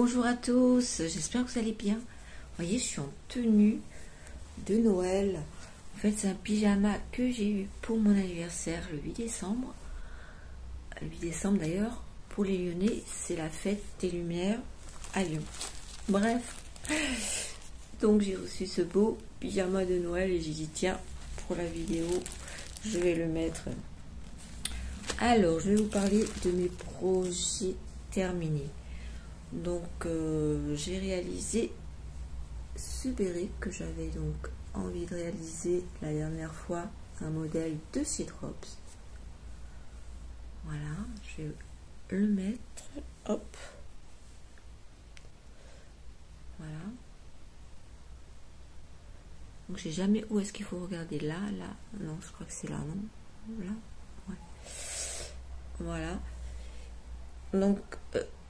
Bonjour à tous, j'espère que vous allez bien. Vous voyez, je suis en tenue de Noël. En fait, c'est un pyjama que j'ai eu pour mon anniversaire le 8 décembre. Le 8 décembre d'ailleurs, pour les Lyonnais, c'est la fête des Lumières à Lyon. Bref, donc j'ai reçu ce beau pyjama de Noël et j'ai dit tiens, pour la vidéo, je vais le mettre. Alors, je vais vous parler de mes projets terminés. Donc j'ai réalisé ce béret que j'avais donc envie de réaliser la dernière fois, un modèle de chez Drops. Voilà, je vais le mettre, hop, voilà. Donc j'ai jamais, où est-ce qu'il faut regarder, là, non, je crois que c'est là, non, là, ouais, voilà. Donc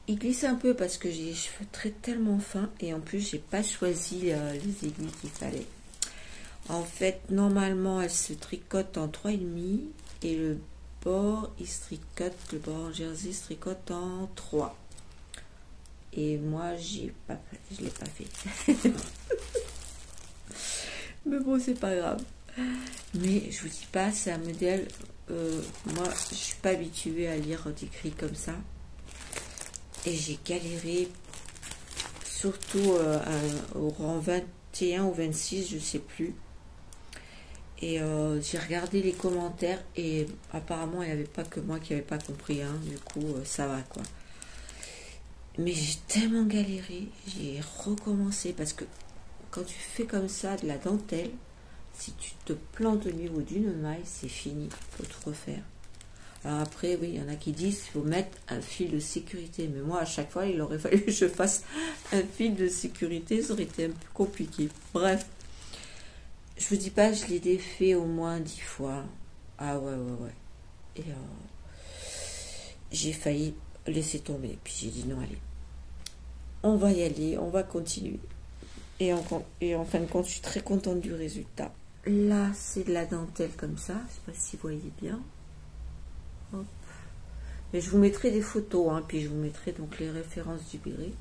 il glisse un peu parce que j'ai les cheveux tellement fins et en plus j'ai pas choisi les aiguilles qu'il fallait. En fait, normalement elle se tricote en 3,5 et le bord il se tricote, le bord en jersey se tricote en 3. Et moi je l'ai pas fait. Mais bon, c'est pas grave. Mais je vous dis pas, c'est un modèle, moi je suis pas habituée à lire d'écrit comme ça. Et j'ai galéré, surtout au rang 21 ou 26, je sais plus. Et j'ai regardé les commentaires et apparemment il n'y avait pas que moi qui n'avais pas compris. Hein, du coup, ça va quoi. Mais j'ai tellement galéré, j'ai recommencé parce que quand tu fais comme ça de la dentelle, si tu te plantes au niveau d'une maille, c'est fini, il faut tout refaire. Alors après, oui, il y en a qui disent qu'il faut mettre un fil de sécurité. Mais moi, à chaque fois, il aurait fallu que je fasse un fil de sécurité. Ça aurait été un peu compliqué. Bref, je vous dis pas, je l'ai défait au moins 10 fois. Ah ouais. Et j'ai failli laisser tomber. Puis j'ai dit non, allez, on va y aller, on va continuer. Et en fin de compte, je suis très contente du résultat. Là, c'est de la dentelle comme ça. Je sais pas si vous voyez bien. Hop. Mais je vous mettrai des photos, hein, puis je vous mettrai donc les références du béret.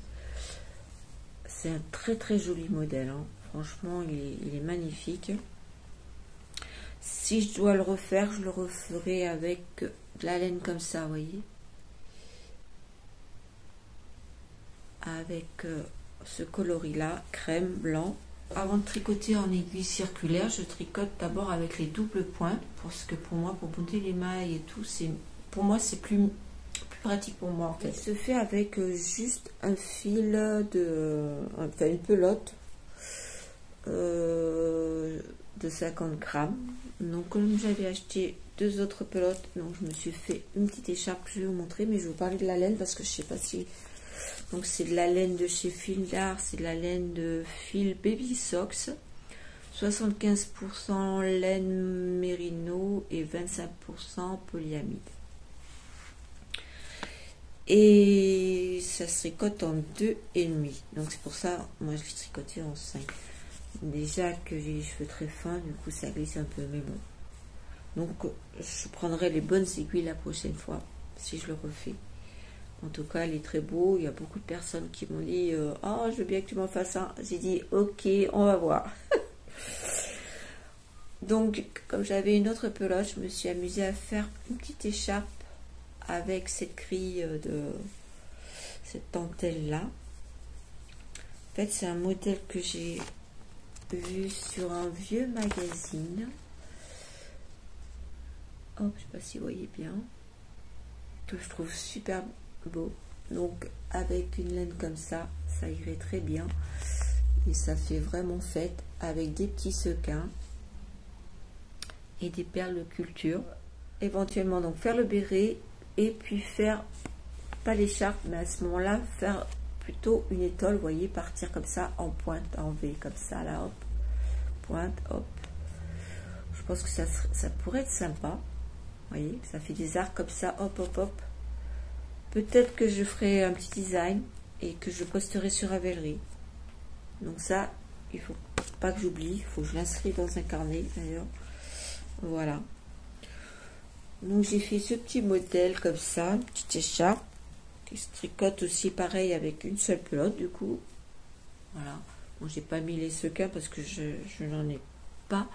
C'est un très joli modèle, hein. Franchement il est magnifique. Si je dois le refaire, je le referai avec de la laine comme ça, vous voyez, avec ce coloris là, crème blanc. Avant de tricoter en aiguille circulaire, je tricote d'abord avec les doubles pointes, parce que pour moi, pour monter les mailles et tout, pour moi c'est plus pratique pour moi en fait. Il se fait avec juste un fil enfin une pelote de 50 grammes. Donc comme j'avais acheté 2 autres pelotes, donc je me suis fait une petite écharpe que je vais vous montrer, mais je vais vous parler de la laine parce que je sais pas si... Donc c'est de la laine de chez Fildar, c'est de la laine de Fil Baby Socks, 75% laine mérino et 25% polyamide. Et ça se tricote en 2,5. Donc c'est pour ça, moi je l'ai tricoté en 5. Déjà que j'ai les cheveux très fins, du coup ça glisse un peu, mais bon. Donc je prendrai les bonnes aiguilles la prochaine fois, si je le refais. En tout cas, il est très beau. Il y a beaucoup de personnes qui m'ont dit oh, je veux bien que tu m'en fasses un. J'ai dit ok, on va voir. Donc, comme j'avais une autre pelote, je me suis amusée à faire une petite écharpe avec cette grille de cette dentelle là. En fait, c'est un modèle que j'ai vu sur un vieux magazine. Hop, je sais pas si vous voyez bien. Que je trouve super beau. Donc avec une laine comme ça irait très bien et ça fait vraiment fête avec des petits sequins et des perles de culture. Éventuellement donc faire le béret et puis faire pas l'écharpe, mais à ce moment là faire plutôt une étole, vous voyez, partir comme ça en pointe, en V comme ça là, hop, pointe, hop. Je pense que ça pourrait être sympa, vous voyez, ça fait des arcs comme ça, hop. Peut-être que je ferai un petit design et que je posterai sur Ravelry. Donc ça, il faut pas que j'oublie. Il faut que je l'inscrive dans un carnet d'ailleurs. Voilà. Donc j'ai fait ce petit modèle comme ça, une petite écharpe qui se tricote aussi pareil avec une seule pelote du coup. Voilà. Bon, j'ai pas mis les sequins parce que je n'en ai pas.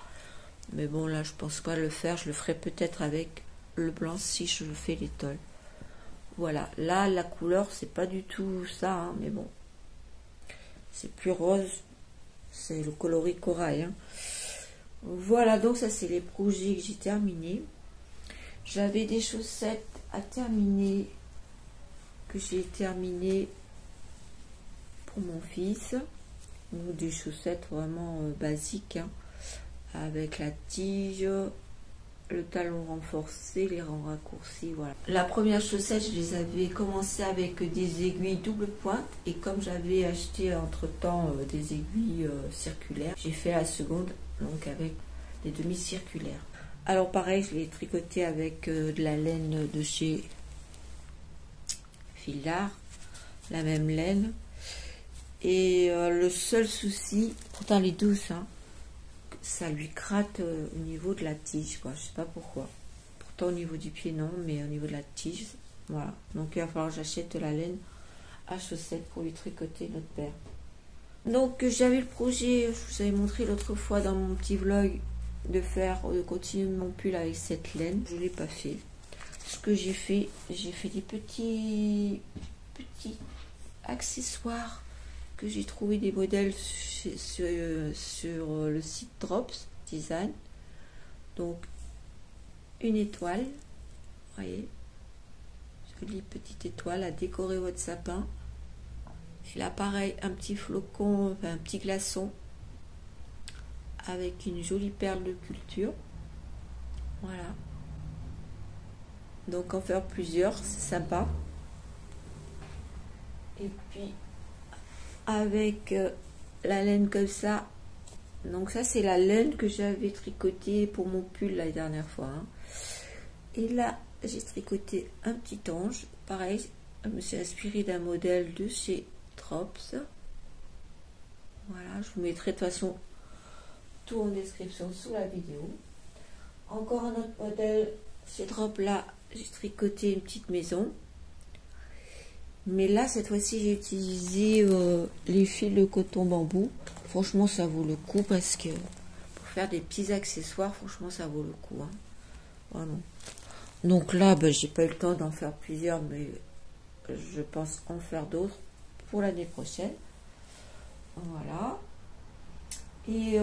Mais bon, là, je pense pas le faire. Je le ferai peut-être avec le blanc si je fais l'étole. Voilà. Là, la couleur, c'est pas du tout ça, hein, mais bon. C'est plus rose. C'est le coloris corail. Hein. Voilà, donc ça, c'est les projets que j'ai terminés. J'avais des chaussettes à terminer, que j'ai terminées pour mon fils. Ou des chaussettes vraiment basiques, hein, avec la tige, le talon renforcé, les rangs raccourcis, voilà. La première chaussette, je les avais commencé avec des aiguilles double pointe, et comme j'avais acheté entre temps des aiguilles circulaires, j'ai fait la seconde donc avec des demi-circulaires. Alors pareil, je l'ai tricoté avec de la laine de chez Fil d'Art, la même laine. Et le seul souci, pourtant elle est douce, hein, ça lui gratte au niveau de la tige, quoi. Je sais pas pourquoi. Pourtant au niveau du pied non, mais au niveau de la tige, voilà. Donc il va falloir que j'achète de la laine à chaussettes pour lui tricoter notre paire. Donc j'avais le projet, je vous avais montré l'autre fois dans mon petit vlog, de continuer mon pull avec cette laine. Je ne l'ai pas fait. Ce que j'ai fait des petits accessoires que j'ai trouvé des modèles sur le site Drops Design. Donc une étoile, vous voyez, jolie petite étoile à décorer votre sapin. Et là pareil, un petit flocon, enfin, un petit glaçon avec une jolie perle de culture. Voilà. Donc en faire plusieurs, c'est sympa. Et puis avec la laine comme ça. Donc ça c'est la laine que j'avais tricotée pour mon pull la dernière fois. Hein. Et là j'ai tricoté un petit ange. Pareil, je me suis inspirée d'un modèle de chez Drops. Voilà, je vous mettrai de toute façon tout en description sous la vidéo. Encore un autre modèle chez Drops, là j'ai tricoté une petite maison. Mais là, cette fois-ci, j'ai utilisé les fils de coton bambou. Franchement, ça vaut le coup parce que pour faire des petits accessoires, franchement, ça vaut le coup. Hein. Vraiment. Donc là, ben, j'ai pas eu le temps d'en faire plusieurs, mais je pense en faire d'autres pour l'année prochaine. Voilà. Et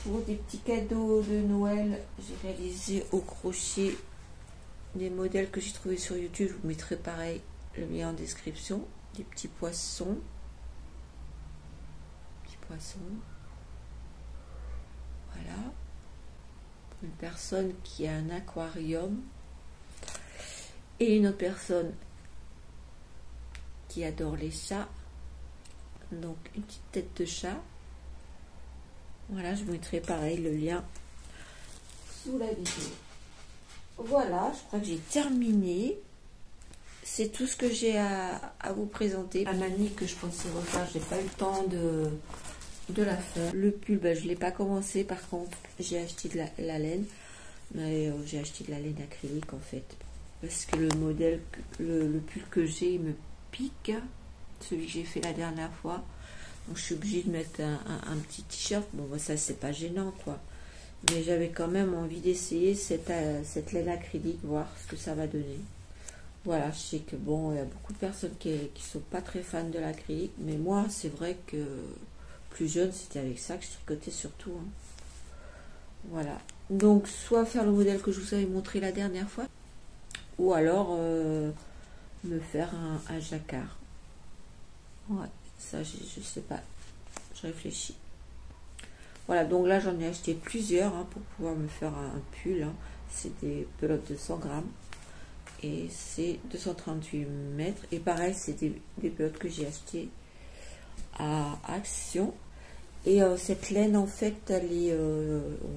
pour des petits cadeaux de Noël, j'ai réalisé au crochet des modèles que j'ai trouvés sur YouTube. Je vous mettrai pareil le lien en description. Des petits poissons. Voilà. Une personne qui a un aquarium. Et une autre personne qui adore les chats. Donc une petite tête de chat. Voilà, je vous mettrai pareil le lien sous la vidéo. Voilà, je crois que j'ai terminé. C'est tout ce que j'ai à vous présenter. La manie que je pensais refaire, j'ai pas eu le temps de la faire. Le pull, ben, je ne l'ai pas commencé. Par contre, j'ai acheté de la laine. Mais j'ai acheté de la laine acrylique en fait. Parce que le modèle, le pull que j'ai, il me pique. Celui que j'ai fait la dernière fois. Donc je suis obligée de mettre un petit t-shirt. Bon, ça c'est pas gênant quoi. Mais j'avais quand même envie d'essayer cette laine acrylique, voir ce que ça va donner. Voilà, je sais que bon, il y a beaucoup de personnes qui sont pas très fans de l'acrylique, mais moi, c'est vrai que plus jeune, c'était avec ça que je tricotais surtout. Hein. Voilà. Donc, soit faire le modèle que je vous avais montré la dernière fois, ou alors me faire un jacquard. Ouais, ça, je sais pas. Je réfléchis. Voilà, donc là, j'en ai acheté plusieurs hein, pour pouvoir me faire un pull. Hein. C'est des pelotes de 100 grammes. Et c'est 238 mètres. Et pareil, c'est des pelotes que j'ai achetées à Action. Et cette laine, en fait, elle est,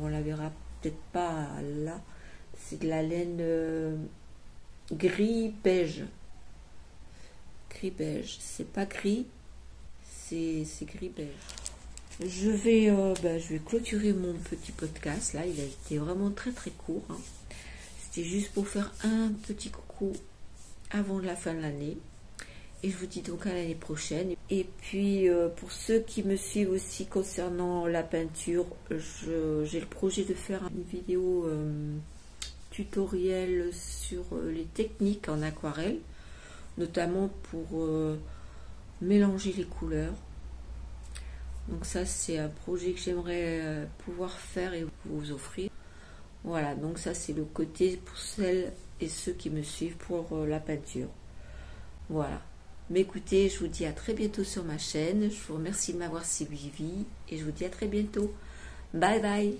on la verra peut-être pas là. C'est de la laine gris beige. Gris beige. C'est pas gris, c'est gris beige. Je vais clôturer mon petit podcast. Là, il a été vraiment très très court. Hein. C'était juste pour faire un petit coucou avant la fin de l'année. Et je vous dis donc à l'année prochaine. Et puis pour ceux qui me suivent aussi concernant la peinture, j'ai le projet de faire une vidéo tutoriel sur les techniques en aquarelle, notamment pour mélanger les couleurs. Donc ça c'est un projet que j'aimerais pouvoir faire et vous offrir. Voilà, donc ça c'est le côté pour celles et ceux qui me suivent pour la peinture. Voilà. Mais écoutez, je vous dis à très bientôt sur ma chaîne. Je vous remercie de m'avoir suivi et je vous dis à très bientôt. Bye bye.